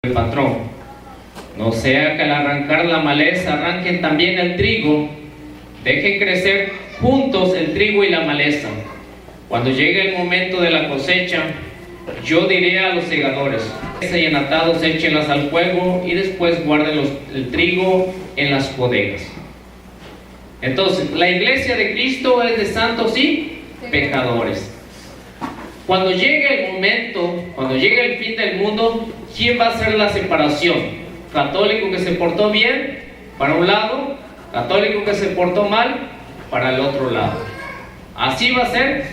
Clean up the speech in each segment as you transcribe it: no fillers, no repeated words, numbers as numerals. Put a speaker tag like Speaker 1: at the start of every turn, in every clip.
Speaker 1: el patrón. No sea que al arrancar la maleza arranquen también el trigo. Dejen crecer juntos el trigo y la maleza. Cuando llegue el momento de la cosecha, yo diré a los segadores: y enlatados échenlas al fuego y después guarden el trigo en las bodegas. Entonces, la iglesia de Cristo es de santos y pecadores. Cuando llegue el momento, cuando llegue el fin del mundo, ¿quién va a hacer la separación? Católico que se portó bien para un lado, católico que se portó mal para el otro lado. Así va a ser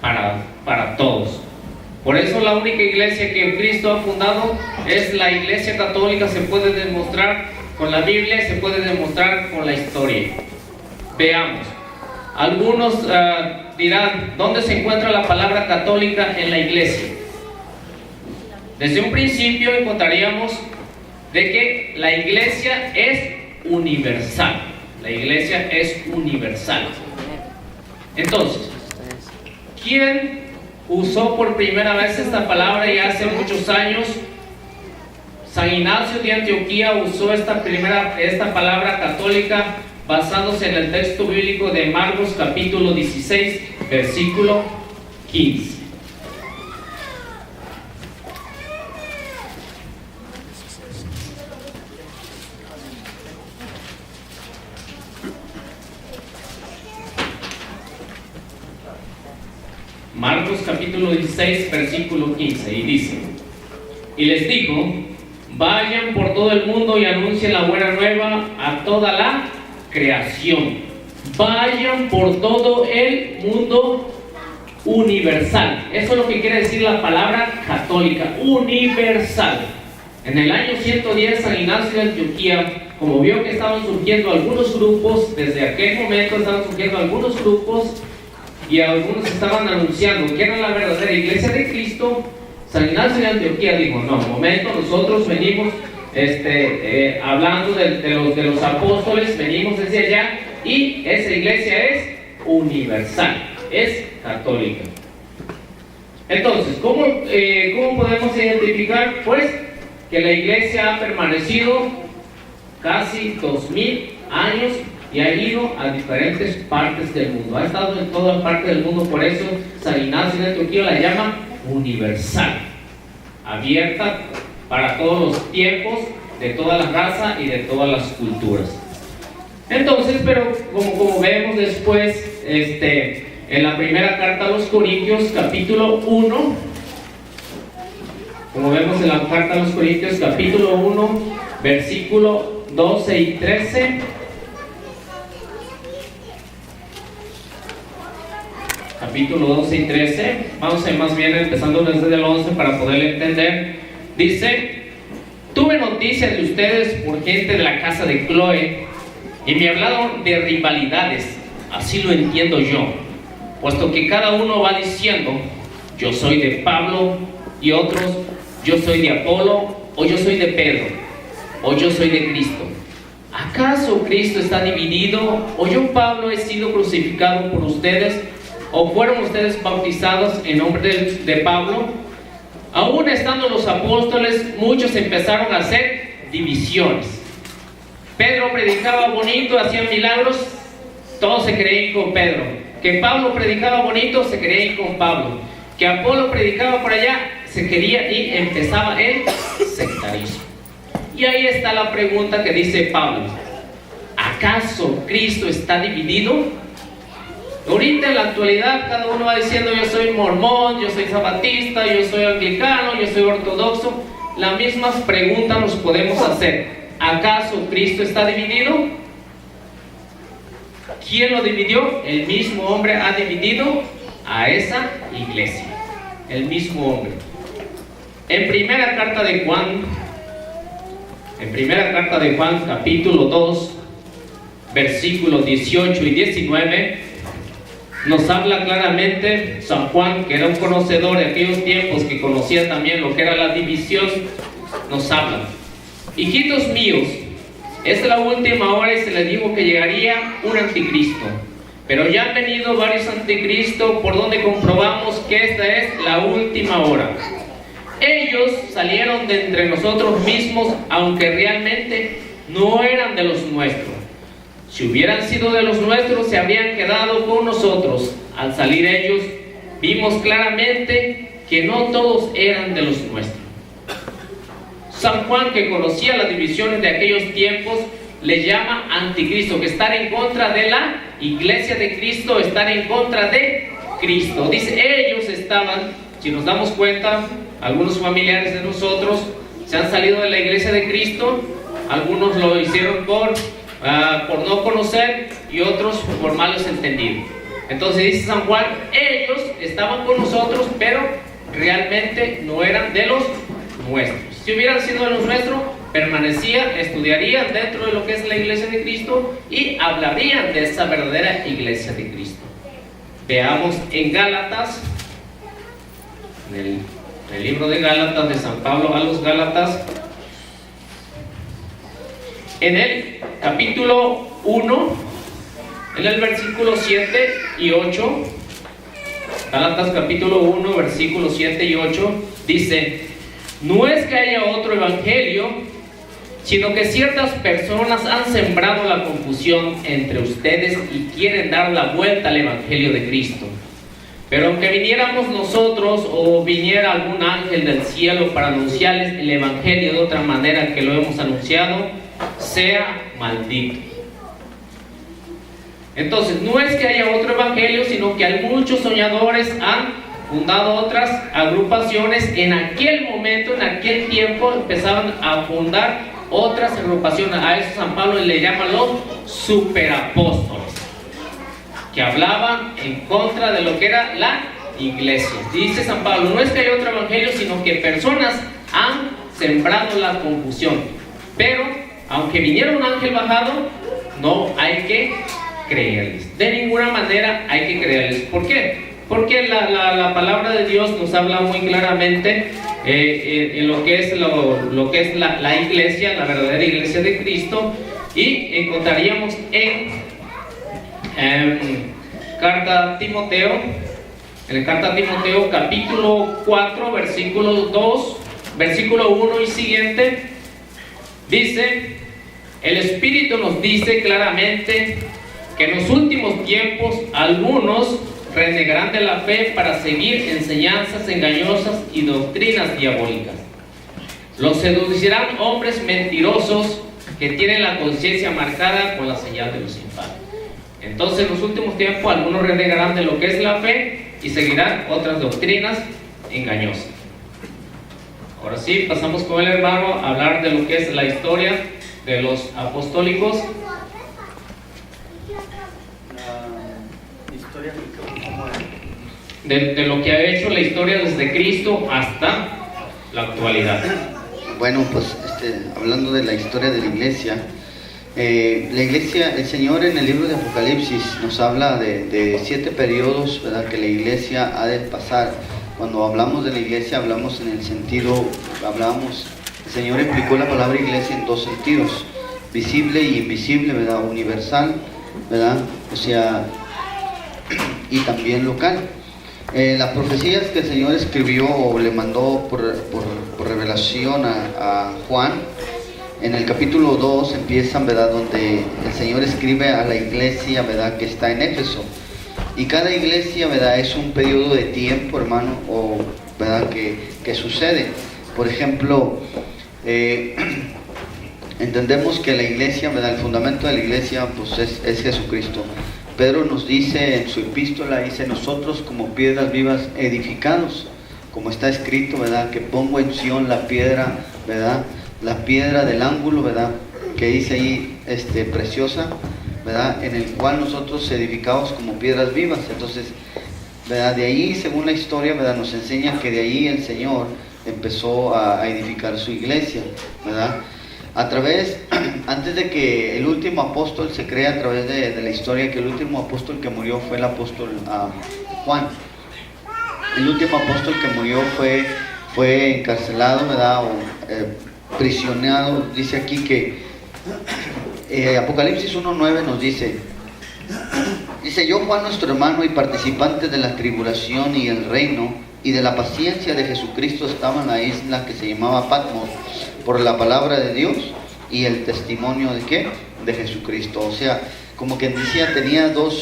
Speaker 1: para todos. Por eso la única iglesia que Cristo ha fundado es la iglesia católica. Se puede demostrar con la Biblia, se puede demostrar con la historia. Veamos. Algunos dirán: ¿dónde se encuentra la palabra católica en la iglesia? Desde un principio encontraríamos de que la iglesia es universal. La iglesia es universal. Entonces, ¿quién usó por primera vez esta palabra ya hace muchos años? San Ignacio de Antioquía usó esta palabra católica basándose en el texto bíblico de Marcos capítulo 16, versículo 15. Marcos capítulo 16, versículo 15, y dice: y les dijo: vayan por todo el mundo y anuncien la buena nueva a toda la creación. Vayan por todo el mundo universal. Eso es lo que quiere decir la palabra católica, universal. En el año 110, San Ignacio de Antioquía, como vio que estaban surgiendo algunos grupos, desde aquel momento estaban surgiendo algunos grupos, y algunos estaban anunciando que era la verdadera iglesia de Cristo, San Ignacio de Antioquía dijo: no, un momento, nosotros venimos hablando de los apóstoles, venimos desde allá, y esa iglesia es universal, es católica. Entonces, ¿cómo podemos identificar? Pues que la iglesia ha permanecido casi 2000 años y ha ido a diferentes partes del mundo, ha estado en toda parte del mundo. Por eso San Ignacio de Antioquía la llama universal, abierta para todos los tiempos, de todas las razas y de todas las culturas. Entonces, pero como vemos después en la primera carta a los Corintios capítulo 1, como vemos en la carta a los Corintios capítulo 1, versículo 12 y 13, capítulo 12 y 13, vamos a ir más bien empezando desde el 11 para poder entender. Dice: tuve noticias de ustedes por gente de la casa de Cloé, y me hablaron de rivalidades. Así lo entiendo yo, puesto que cada uno va diciendo: yo soy de Pablo, y otros: yo soy de Apolo, o yo soy de Pedro, o yo soy de Cristo. ¿Acaso Cristo está dividido? ¿O yo, Pablo, he sido crucificado por ustedes? ¿O fueron ustedes bautizados en nombre de Pablo? Aún estando los apóstoles, muchos empezaron a hacer divisiones. Pedro predicaba bonito, hacía milagros, todos se creían con Pedro. Que Pablo predicaba bonito, se creían con Pablo. Que Apolo predicaba por allá, se quería, y empezaba el sectarismo. Y ahí está la pregunta que dice Pablo: ¿acaso Cristo está dividido? Ahorita en la actualidad cada uno va diciendo: yo soy mormón, yo soy sabatista, yo soy anglicano, yo soy ortodoxo. Las mismas preguntas nos podemos hacer: ¿acaso Cristo está dividido? ¿Quién lo dividió? El mismo hombre ha dividido a esa iglesia. El mismo hombre. En primera carta de Juan capítulo 2, versículos 18 y 19, nos habla claramente San Juan, que era un conocedor de aquellos tiempos, que conocía también lo que era la división. Nos habla: hijitos míos, esta es la última hora, y se les dijo que llegaría un anticristo, pero ya han venido varios anticristos, por donde comprobamos que esta es la última hora. Ellos salieron de entre nosotros mismos, aunque realmente no eran de los nuestros. Si hubieran sido de los nuestros, se habrían quedado con nosotros. Al salir ellos, vimos claramente que no todos eran de los nuestros. San Juan, que conocía las divisiones de aquellos tiempos, le llama anticristo, que estar en contra de la iglesia de Cristo, estar en contra de Cristo. Dice, ellos estaban, si nos damos cuenta, algunos familiares de nosotros se han salido de la iglesia de Cristo, algunos lo hicieron por no conocer y otros por malos entendidos. Entonces dice San Juan, ellos estaban con nosotros, pero realmente no eran de los nuestros. Si hubieran sido de los nuestros, permanecían, estudiarían dentro de lo que es la iglesia de Cristo y hablarían de esa verdadera iglesia de Cristo. Veamos en Gálatas, en el libro de Gálatas, de San Pablo a los Gálatas, en el capítulo 1, en el versículo 7 y 8, Gálatas capítulo 1, versículos 7 y 8, dice: no es que haya otro evangelio, sino que ciertas personas han sembrado la confusión entre ustedes y quieren dar la vuelta al evangelio de Cristo. Pero aunque viniéramos nosotros o viniera algún ángel del cielo para anunciarles el evangelio de otra manera que lo hemos anunciado, sea maldito. Entonces, no es que haya otro evangelio, sino que hay muchos soñadores han fundado otras agrupaciones. En aquel momento, en aquel tiempo, empezaron a fundar otras agrupaciones. A eso San Pablo le llama los superapóstoles, que hablaban en contra de lo que era la iglesia. Dice San Pablo, no es que haya otro evangelio, sino que personas han sembrado la confusión. Pero, aunque viniera un ángel bajado, no hay que creerles. De ninguna manera hay que creerles. ¿Por qué? Porque la palabra de Dios nos habla muy claramente en lo que es, lo que es la iglesia, la verdadera iglesia de Cristo, y encontraríamos en carta a Timoteo, en la carta a Timoteo capítulo 4, versículo 2, versículo 1 y siguiente, dice: el Espíritu nos dice claramente que en los últimos tiempos algunos renegarán de la fe para seguir enseñanzas engañosas y doctrinas diabólicas. Los seducirán hombres mentirosos que tienen la conciencia marcada con la señal de Lucifer. Entonces, en los últimos tiempos, algunos renegarán de lo que es la fe y seguirán otras doctrinas engañosas. Ahora sí, pasamos con el hermano a hablar de lo que es la historia de los apostólicos. De lo que ha hecho la historia desde Cristo hasta la actualidad.
Speaker 2: Bueno, pues hablando de la historia de la iglesia, el Señor en el libro de Apocalipsis nos habla de 7 periodos, ¿verdad?, que la iglesia ha de pasar. Cuando hablamos de la iglesia, hablamos en el sentido, el Señor explicó la palabra iglesia en 2 sentidos: visible y invisible, ¿verdad?, universal, ¿verdad?, o sea, y también local. Las profecías que el Señor escribió o le mandó por revelación a Juan, en el capítulo 2 empiezan, ¿verdad?, donde el Señor escribe a la iglesia, ¿verdad?, que está en Éfeso. Y cada iglesia, ¿verdad?, es un periodo de tiempo, hermano, ¿verdad?, que sucede. Por ejemplo, entendemos que la iglesia, ¿verdad?, el fundamento de la iglesia pues es Jesucristo. Pedro nos dice en su epístola, dice: nosotros como piedras vivas edificados, como está escrito, ¿verdad?, que pongo en Sión la piedra, ¿verdad?, la piedra del ángulo, ¿verdad?, que dice ahí, preciosa, ¿verdad?, en el cual nosotros edificamos como piedras vivas. Entonces, ¿verdad?, de ahí, según la historia, ¿verdad?, nos enseña que de ahí el Señor empezó a edificar su iglesia, ¿verdad?, a través, antes de que el último apóstol se crea, a través de la historia, que el último apóstol que murió fue el apóstol Juan. El último apóstol que murió fue encarcelado, ¿verdad?, o prisionado. Dice aquí que Apocalipsis 1:9 nos dice: yo, Juan, nuestro hermano y participante de la tribulación y el reino y de la paciencia de Jesucristo estaba en la isla que se llamaba Patmos, por la palabra de Dios y el testimonio de ¿qué? De Jesucristo. O sea, como quien decía, tenía doble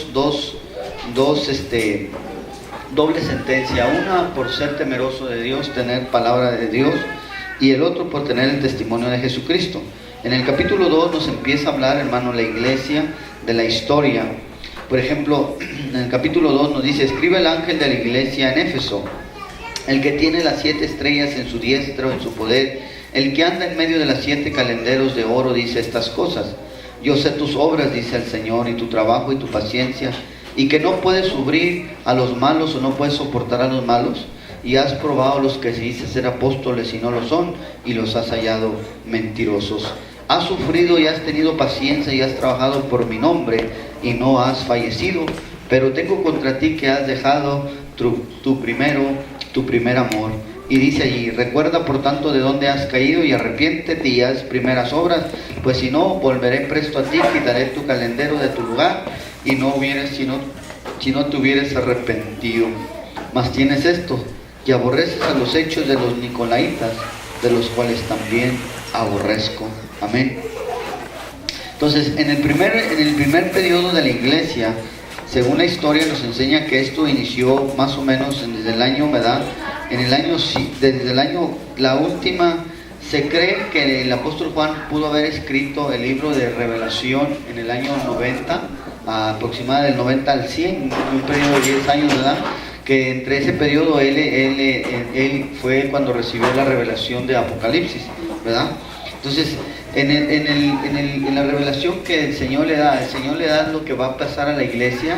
Speaker 2: sentencia, una por ser temeroso de Dios, tener palabra de Dios, y el otro por tener el testimonio de Jesucristo. En el capítulo 2 nos empieza a hablar, hermano, la iglesia, de la historia. Por ejemplo, en el capítulo 2 nos dice: escribe el ángel de la iglesia en Éfeso, el que tiene las 7 estrellas en su diestra o en su poder, el que anda en medio de las 7 calenderos de oro, dice estas cosas: yo sé tus obras, dice el Señor, y tu trabajo y tu paciencia, y que no puedes sufrir a los malos o no puedes soportar a los malos, y has probado a los que se dicen ser apóstoles y no lo son, y los has hallado mentirosos. Has sufrido y has tenido paciencia y has trabajado por mi nombre y no has fallecido, pero tengo contra ti que has dejado tu primer amor. Y dice allí: recuerda por tanto de dónde has caído y arrepiéntete y haz primeras obras, pues si no, volveré presto a ti, quitaré tu calendero de tu lugar, y no hubieres si no te hubieras arrepentido. Mas tienes esto, que aborreces a los hechos de los nicolaitas, de los cuales también aborrezco. Amén. Entonces, en el primer periodo de la iglesia, según la historia nos enseña que esto inició más o menos desde el año, ¿verdad? La última, se cree que el apóstol Juan pudo haber escrito el libro de Revelación en el año 90, aproximadamente del 90 al 100, un periodo de 10 años, ¿verdad? Que entre ese periodo él fue cuando recibió la revelación de Apocalipsis, ¿verdad? Entonces, en la revelación que el Señor le da lo que va a pasar a la iglesia,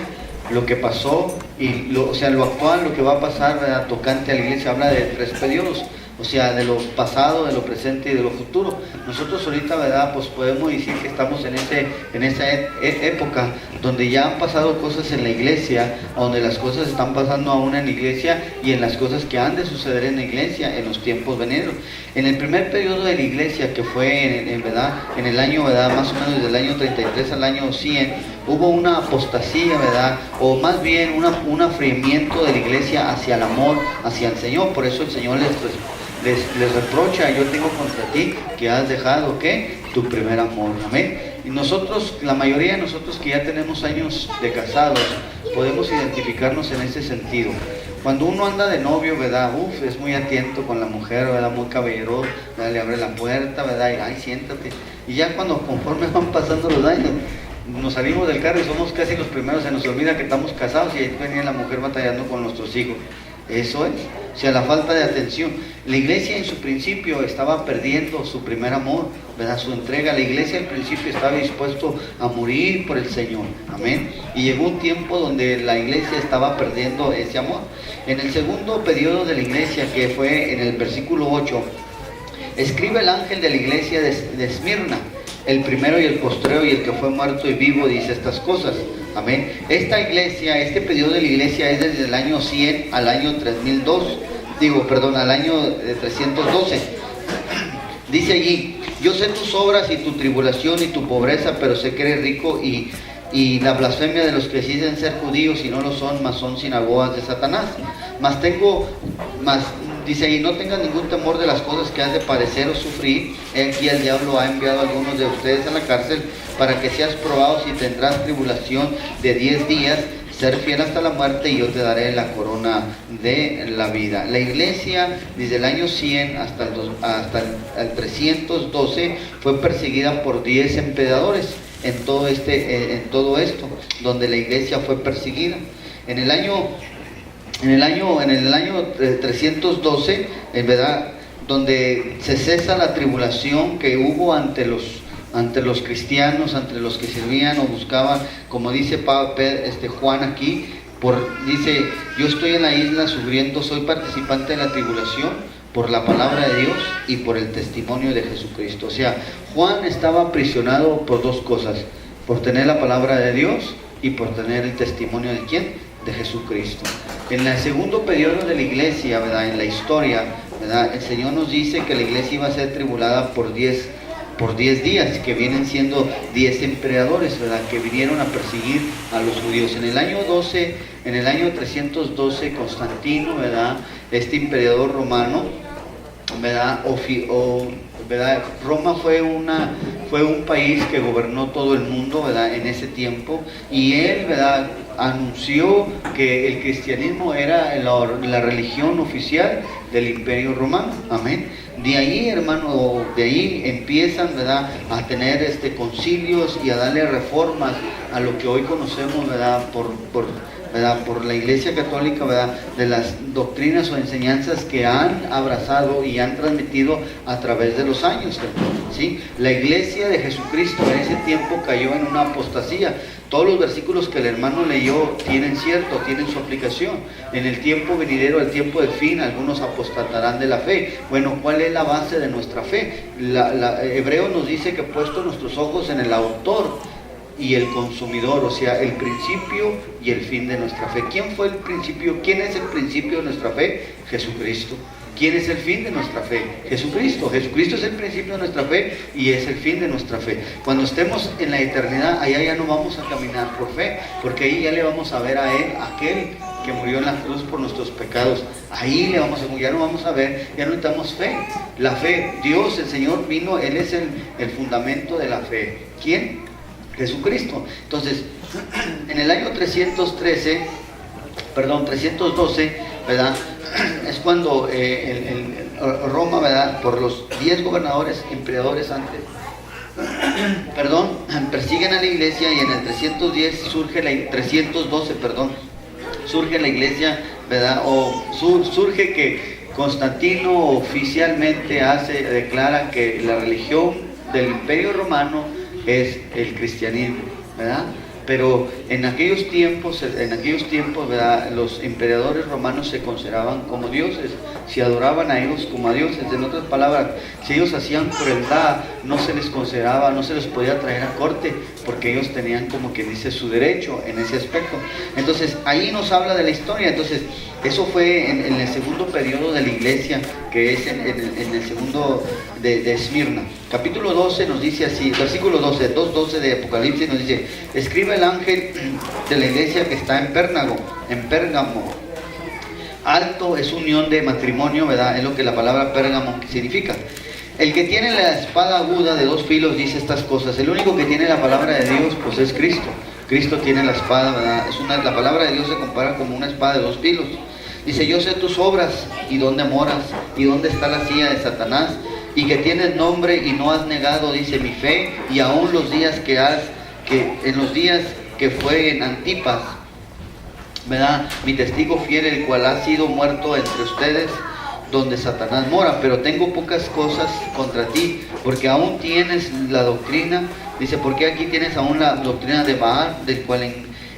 Speaker 2: lo que pasó, y lo actual, lo que va a pasar, ¿verdad? Tocante a la iglesia. Habla de 3 periodos, o sea, de lo pasado, de lo presente y de lo futuro. Nosotros ahorita, ¿verdad? Pues podemos decir que estamos en esa época donde ya han pasado cosas en la iglesia, donde las cosas están pasando aún en la iglesia y en las cosas que han de suceder en la iglesia en los tiempos venideros. En el primer periodo de la iglesia, que fue ¿verdad? En el año, ¿verdad? Más o menos desde el año 33 al año 100, hubo una apostasía, ¿verdad? O más bien un afriamiento de la iglesia hacia el amor, hacia el Señor. Por eso el Señor les reprocha: yo tengo contra ti que has dejado ¿qué? Tu primer amor. Amén. Y nosotros, la mayoría de nosotros que ya tenemos años de casados, podemos identificarnos en ese sentido. Cuando uno anda de novio, ¿verdad? Es muy atento con la mujer, ¿verdad? Muy caballeroso, ¿verdad? Le abre la puerta, ¿verdad? Y ay, siéntate. Y ya conforme van pasando los años, nos salimos del carro y somos casi los primeros, se nos olvida que estamos casados, y ahí venía la mujer batallando con nuestros hijos. Eso es, o sea, la falta de atención. La iglesia en su principio estaba perdiendo su primer amor, ¿verdad? Su entrega. La iglesia al principio estaba dispuesto a morir por el Señor, amén. Y llegó un tiempo donde la iglesia estaba perdiendo ese amor. En el segundo periodo de la iglesia, que fue en el versículo 8, escribe el ángel de la iglesia de Esmirna, el primero y el postrero y el que fue muerto y vivo, dice estas cosas. Amén. Esta iglesia, este periodo de la iglesia es desde el año 100 al año 312. Dice allí: yo sé tus obras y tu tribulación y tu pobreza, pero sé que eres rico, y la blasfemia de los que dicen ser judíos y no lo son, mas son sinagogas de Satanás. Dice ahí: no tengas ningún temor de las cosas que has de padecer o sufrir. Aquí el diablo ha enviado a algunos de ustedes a la cárcel para que seas probados, y tendrás tribulación de 10 días. Ser fiel hasta la muerte, y yo te daré la corona de la vida. La iglesia, desde el año 100 hasta el 312, fue perseguida por 10 emperadores en todo esto, donde la iglesia fue perseguida. En el año 312, ¿verdad? Donde se cesa la tribulación que hubo ante los cristianos, ante los que servían o buscaban, como dice Juan aquí, dice: yo estoy en la isla sufriendo, soy participante de la tribulación por la palabra de Dios y por el testimonio de Jesucristo. O sea, Juan estaba aprisionado por 2 cosas: por tener la palabra de Dios y por tener el testimonio de ¿quién? De Jesucristo. En el segundo periodo de la iglesia, ¿verdad? En la historia, ¿verdad? El Señor nos dice que la iglesia iba a ser tribulada por 10 por 10 días, que vienen siendo 10 emperadores, ¿verdad?, que vinieron a perseguir a los judíos. En el año 312, Constantino, ¿verdad?, este emperador romano, ¿verdad?, ¿verdad? Roma fue un país que gobernó todo el mundo, ¿verdad?, en ese tiempo, y él, ¿verdad?, anunció que el cristianismo era la religión oficial del Imperio Romano. Amén. De ahí, hermano, de ahí empiezan, ¿verdad?, a tener concilios y a darle reformas a lo que hoy conocemos, ¿verdad?, por la Iglesia Católica, ¿verdad?, de las doctrinas o enseñanzas que han abrazado y han transmitido a través de los años, ¿sí? La Iglesia de Jesucristo en ese tiempo cayó en una apostasía. Todos los versículos que el hermano leyó tienen su aplicación. En el tiempo venidero, el tiempo del fin, algunos apostatarán de la fe. Bueno, ¿cuál es la base de nuestra fe? Hebreo nos dice que puesto nuestros ojos en el autor y el consumidor, o sea, el principio y el fin de nuestra fe. ¿Quién fue el principio? ¿Quién es el principio de nuestra fe? Jesucristo. ¿Quién es el fin de nuestra fe? Jesucristo. Jesucristo es el principio de nuestra fe y es el fin de nuestra fe. Cuando estemos en la eternidad, allá ya no vamos a caminar por fe, porque ahí ya le vamos a ver a Él, aquel que murió en la cruz por nuestros pecados. Ahí ya no vamos a ver, ya no necesitamos fe. La fe, Dios, el Señor vino, Él es el fundamento de la fe. ¿Quién? Jesucristo. Entonces, en el año 312, ¿verdad?, es cuando Roma, ¿verdad?, por los 10 gobernadores, emperadores antes, persiguen a la iglesia, y en el 312 surge la iglesia, ¿verdad?, surge que Constantino oficialmente declara que la religión del Imperio Romano es el cristianismo, ¿verdad? Pero en aquellos tiempos, ¿verdad?, los emperadores romanos se consideraban como dioses, se adoraban a ellos como a dioses. En otras palabras, si ellos hacían crueldad, no se les consideraba, no se les podía traer a corte, porque ellos tenían, como que dice, su derecho en ese aspecto. Entonces, ahí nos habla de la historia. Entonces, eso fue en el segundo periodo de la iglesia, que es en el segundo de Esmirna. Capítulo 12 nos dice así, versículo 2:12 de Apocalipsis nos dice: escribe el ángel de la iglesia que está en Pérgamo. Alto es unión de matrimonio, ¿verdad? Es lo que la palabra Pérgamo significa. El que tiene la espada aguda de 2 filos dice estas cosas. El único que tiene la palabra de Dios, pues es Cristo. Cristo tiene la espada, ¿verdad? La palabra de Dios se compara como una espada de 2 filos. Dice: yo sé tus obras y dónde moras y dónde está la silla de Satanás, y que tienes nombre y no has negado, dice, mi fe, y aún los días en los días que fue en Antipas, ¿verdad?, mi testigo fiel, el cual ha sido muerto entre ustedes, donde Satanás mora. Pero tengo pocas cosas contra ti, porque aún tienes la doctrina, dice, porque aquí tienes aún la doctrina de Baal, del cual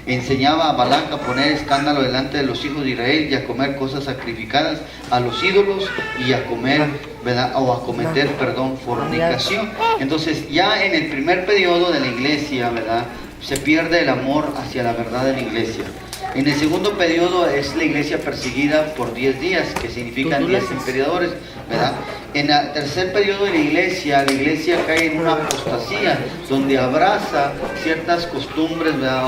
Speaker 2: enseñaba a Balac a poner escándalo delante de los hijos de Israel, y a comer cosas sacrificadas a los ídolos, y a comer, ¿verdad?, o a cometer, fornicación. Entonces, ya en el primer periodo de la iglesia, ¿verdad?, se pierde el amor hacia la verdad de la iglesia. En el segundo periodo es la iglesia perseguida por 10 días, que significan 10 emperadores, ¿verdad? En el tercer periodo de la iglesia cae en una apostasía, donde abraza ciertas costumbres, ¿verdad?,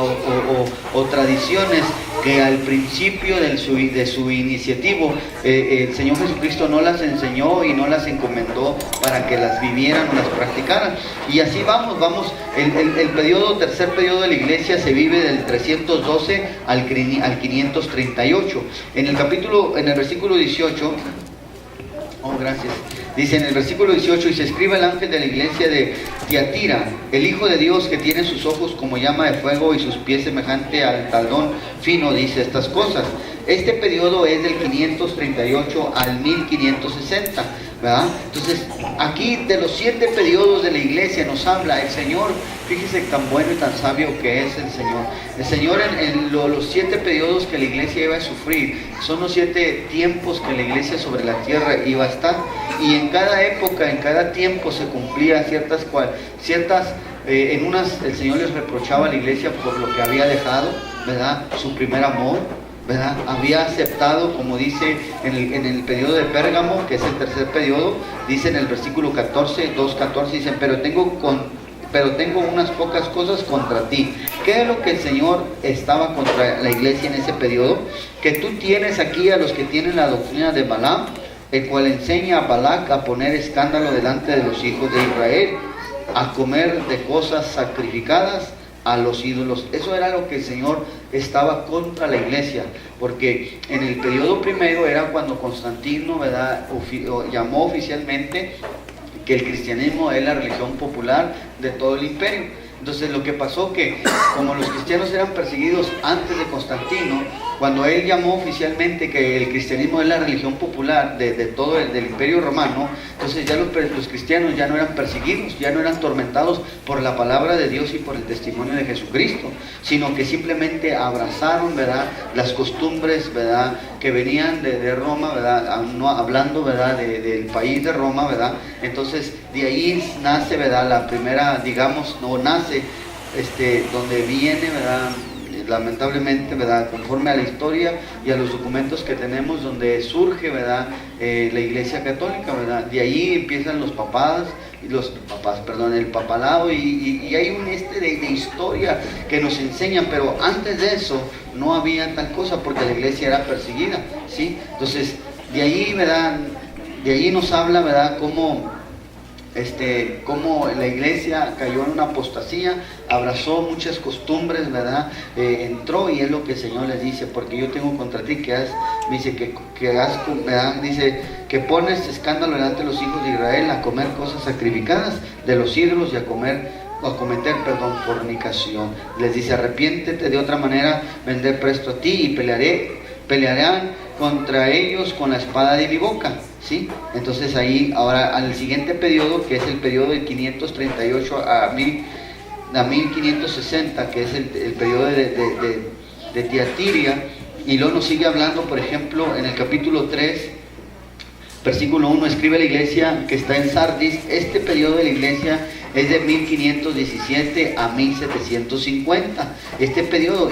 Speaker 2: o tradiciones que al principio de su iniciativo el Señor Jesucristo no las enseñó y no las encomendó para que las vivieran o las practicaran. Y así vamos. El tercer periodo de la iglesia se vive del 312 al 538. En el versículo 18, gracias. Dice en el versículo 18: y se escribe el ángel de la iglesia de Tiatira, el Hijo de Dios, que tiene sus ojos como llama de fuego y sus pies semejante al taldón fino, dice estas cosas. Este periodo es del 538 al 1560, ¿verdad? Entonces, aquí de los 7 periodos de la iglesia nos habla el Señor. Fíjese tan bueno y tan sabio que es el Señor. El Señor en los 7 periodos que la iglesia iba a sufrir, son los 7 tiempos que la iglesia sobre la tierra iba a estar. Y en cada época, en cada tiempo se cumplía el Señor les reprochaba a la iglesia por lo que había dejado, ¿verdad?, su primer amor. ¿verdad? Había aceptado, como dice en el periodo de Pérgamo, que es el tercer periodo, dice en el versículo 14, 2:14, dicen, pero tengo unas pocas cosas contra ti. ¿Qué es lo que el Señor estaba contra la iglesia en ese periodo? Que tú tienes aquí a los que tienen la doctrina de Balaam, el cual enseña a Balac a poner escándalo delante de los hijos de Israel, a comer de cosas sacrificadas a los ídolos. Eso era lo que el Señor estaba contra la iglesia, porque en el periodo primero era cuando Constantino, ¿verdad?, llamó oficialmente que el cristianismo es la religión popular de todo el imperio. Entonces lo que pasó que, como los cristianos eran perseguidos antes de Constantino, cuando él llamó oficialmente que el cristianismo es la religión popular de todo del imperio romano, entonces ya los cristianos ya no eran perseguidos, ya no eran tormentados por la palabra de Dios y por el testimonio de Jesucristo, sino que simplemente abrazaron, ¿verdad?, las costumbres, ¿verdad?, que venían de Roma, ¿verdad?, hablando, ¿verdad?, del país de Roma, ¿verdad? Entonces de ahí nace, ¿verdad?, la primera, digamos, no nace, donde viene, ¿verdad?, lamentablemente, ¿verdad?, conforme a la historia y a los documentos que tenemos, donde surge, ¿verdad?, la Iglesia Católica, ¿verdad? De ahí empiezan el papalado y hay un de historia que nos enseñan, pero antes de eso no había tal cosa porque la iglesia era perseguida, ¿sí? Entonces, de ahí, ¿verdad?, de ahí nos habla, ¿verdad?, cómo la iglesia cayó en una apostasía, abrazó muchas costumbres, ¿verdad? Entró, y es lo que el Señor les dice, porque yo tengo contra ti dice que pones escándalo delante de los hijos de Israel a comer cosas sacrificadas de los ídolos y a cometer fornicación. Les dice, arrepiéntete, de otra manera vendré presto a ti y pelearán contra ellos con la espada de mi boca, ¿sí? Entonces ahí, ahora al siguiente periodo, que es el periodo de 538 a 1560, que es el periodo de Tiatira, y luego nos sigue hablando, por ejemplo, en el capítulo 3, versículo 1, escribe la iglesia que está en Sardis. Este periodo de la iglesia es de 1517 a 1750. Este periodo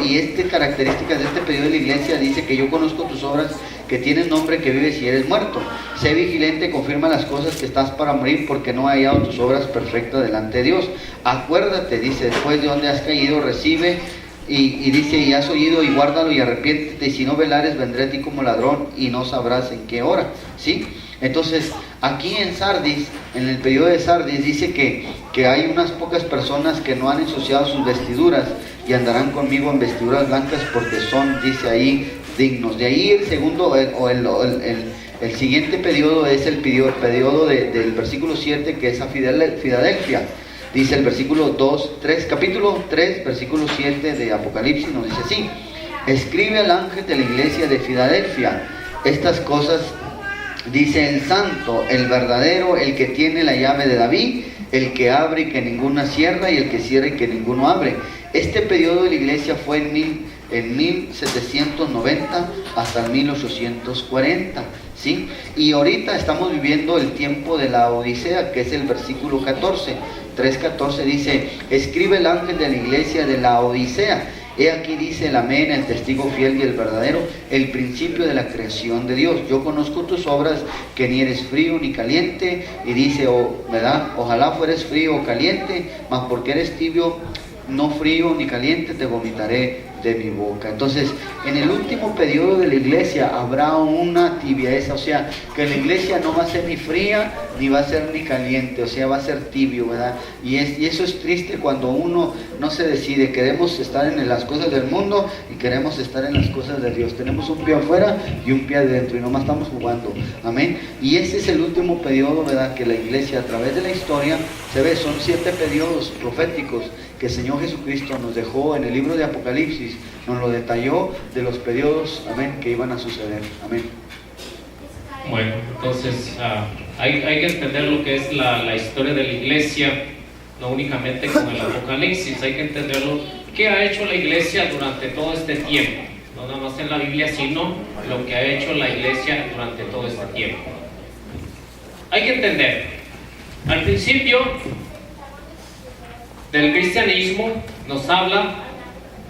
Speaker 2: características de este periodo de la iglesia dice que yo conozco tus obras, que tienes nombre, que vives y eres muerto. Sé vigilante, confirma las cosas, que estás para morir, porque no he hallado tus obras perfectas delante de Dios. Acuérdate, dice, después de donde has caído, recibe. Y dice, y has oído, y guárdalo, y arrepiéntete, y si no velares, vendré a ti como ladrón, y no sabrás en qué hora, ¿sí? Entonces, aquí en Sardis, en el periodo de Sardis, dice que hay unas pocas personas que no han ensuciado sus vestiduras, y andarán conmigo en vestiduras blancas, porque son, dice ahí, dignos. De ahí el segundo, el siguiente periodo es el periodo del versículo 7, que es a Filadelfia. Dice el versículo 3, capítulo 3, versículo 7 de Apocalipsis, nos dice así: escribe al ángel de la iglesia de Filadelfia estas cosas, dice el santo, el verdadero, el que tiene la llave de David, el que abre y que ninguno cierra, y el que cierra y que ninguno abre. Este periodo de la iglesia fue en 1790 hasta el 1840, ¿sí? Y ahorita estamos viviendo el tiempo de la Odisea, que es el versículo 14. 3:14 dice: escribe el ángel de la iglesia de la Odisea. He aquí, dice el amén, el testigo fiel y el verdadero, el principio de la creación de Dios. Yo conozco tus obras, que ni eres frío ni caliente. Y dice, ¿verdad?, ojalá fueres frío o caliente, mas porque eres tibio, no frío ni caliente, te vomitaré de mi boca. Entonces, en el último periodo de la iglesia habrá una tibieza, o sea, que la iglesia no va a ser ni fría, ni va a ser ni caliente, o sea, va a ser tibio, ¿verdad? Y eso es triste cuando uno no se decide. Queremos estar en las cosas del mundo y queremos estar en las cosas de Dios. Tenemos un pie afuera y un pie adentro, y nomás estamos jugando, amén. Y ese es el último periodo, ¿verdad?, que la iglesia a través de la historia se ve. Son 7 periodos proféticos que el Señor Jesucristo nos dejó en el libro de Apocalipsis, nos lo detalló de los periodos, amén, que iban a suceder, amén.
Speaker 1: Bueno, entonces hay que entender lo que es la historia de la iglesia, no únicamente con el Apocalipsis. Hay que entenderlo, qué ha hecho la iglesia durante todo este tiempo, no nada más en la Biblia, sino lo que ha hecho la iglesia durante todo este tiempo. Hay que entender, al principio del cristianismo nos habla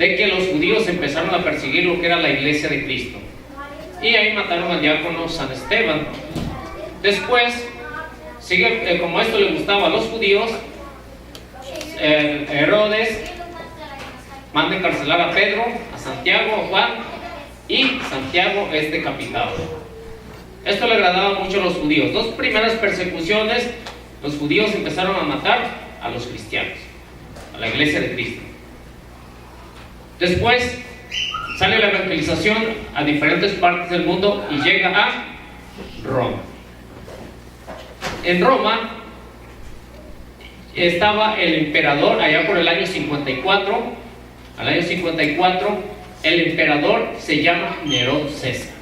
Speaker 1: de que los judíos empezaron a perseguir lo que era la iglesia de Cristo. Y ahí mataron al diácono San Esteban. Después, como esto le gustaba a los judíos, Herodes manda encarcelar a Pedro, a Santiago, a Juan, y Santiago es decapitado. Esto le agradaba mucho a los judíos. Dos primeras persecuciones, los judíos empezaron a matar a los cristianos, a la iglesia de Cristo. Después sale la evangelización a diferentes partes del mundo y llega a Roma. En Roma estaba el emperador allá por el año 54. Al año 54, el emperador se llama Nerón César.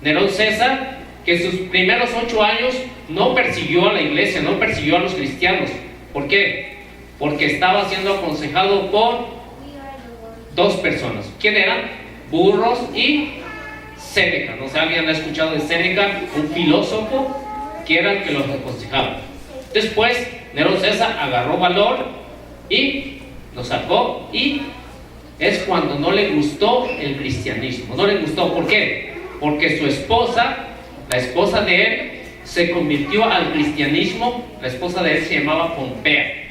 Speaker 1: Nerón César, que sus primeros 8 años no persiguió a la iglesia, no persiguió a los cristianos. ¿Por qué? Porque estaba siendo aconsejado por dos personas. ¿Quién eran? Burros y Séneca. No sé, ¿alguien ha escuchado de Séneca? Un filósofo que era el que los aconsejaba. Después, Nerón César agarró valor y lo sacó, y es cuando no le gustó el cristianismo. No le gustó. ¿Por qué? Porque su esposa, la esposa de él, se convirtió al cristianismo. La esposa de él se llamaba Pompea.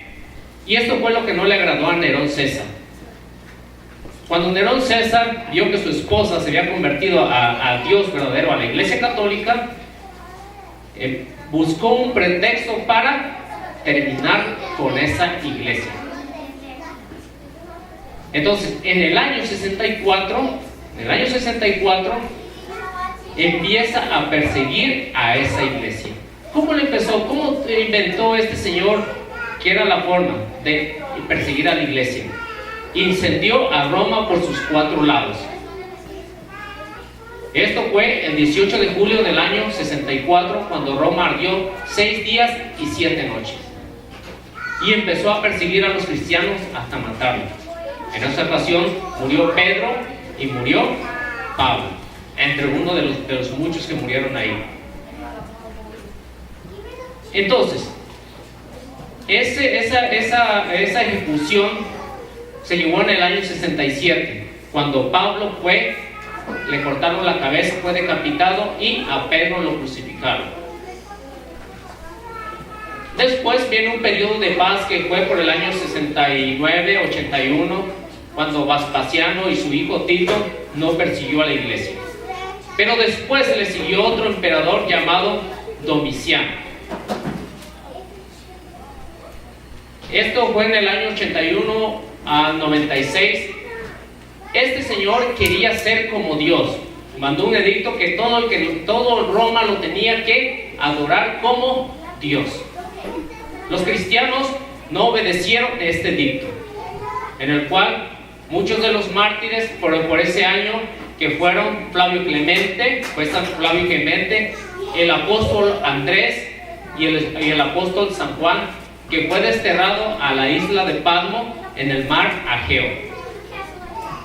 Speaker 1: Y esto fue lo que no le agradó a Nerón César. Cuando Nerón César vio que su esposa se había convertido a Dios verdadero, a la iglesia católica, buscó un pretexto para terminar con esa iglesia. Entonces, en el año 64, empieza a perseguir a esa iglesia. ¿Cómo le empezó? ¿Cómo inventó este señor que era la forma de perseguir a la iglesia? Incendió a Roma por sus 4 lados. Esto fue el 18 de julio del año 64, cuando Roma ardió 6 días y 7 noches. Y empezó a perseguir a los cristianos hasta matarlos. En esa ocasión murió Pedro y murió Pablo, entre uno de los muchos que murieron ahí. Entonces, esa ejecución se llevó en el año 67, cuando Pablo le cortaron la cabeza, fue decapitado, y a Pedro lo crucificaron. Después viene un periodo de paz que fue por el año 69, 81, cuando Vespasiano y su hijo Tito no persiguió a la iglesia. Pero después le siguió otro emperador llamado Domiciano. Esto fue en el año 81 a 96. Este señor quería ser como Dios. Mandó un edicto que todo Roma lo tenía que adorar como Dios. Los cristianos no obedecieron este edicto, en el cual muchos de los mártires por ese año, que fueron Flavio Clemente, el apóstol Andrés y el apóstol San Juan, que fue desterrado a la isla de Patmos en el mar Egeo.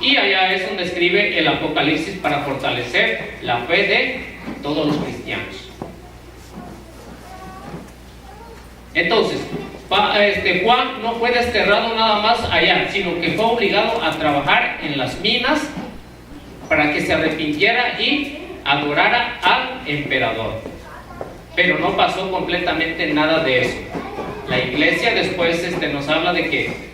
Speaker 1: Y allá es donde escribe el Apocalipsis para fortalecer la fe de todos los cristianos. Entonces, Juan no fue desterrado nada más allá, sino que fue obligado a trabajar en las minas para que se arrepintiera y adorara al emperador. Pero no pasó completamente nada de eso. La iglesia después nos habla de que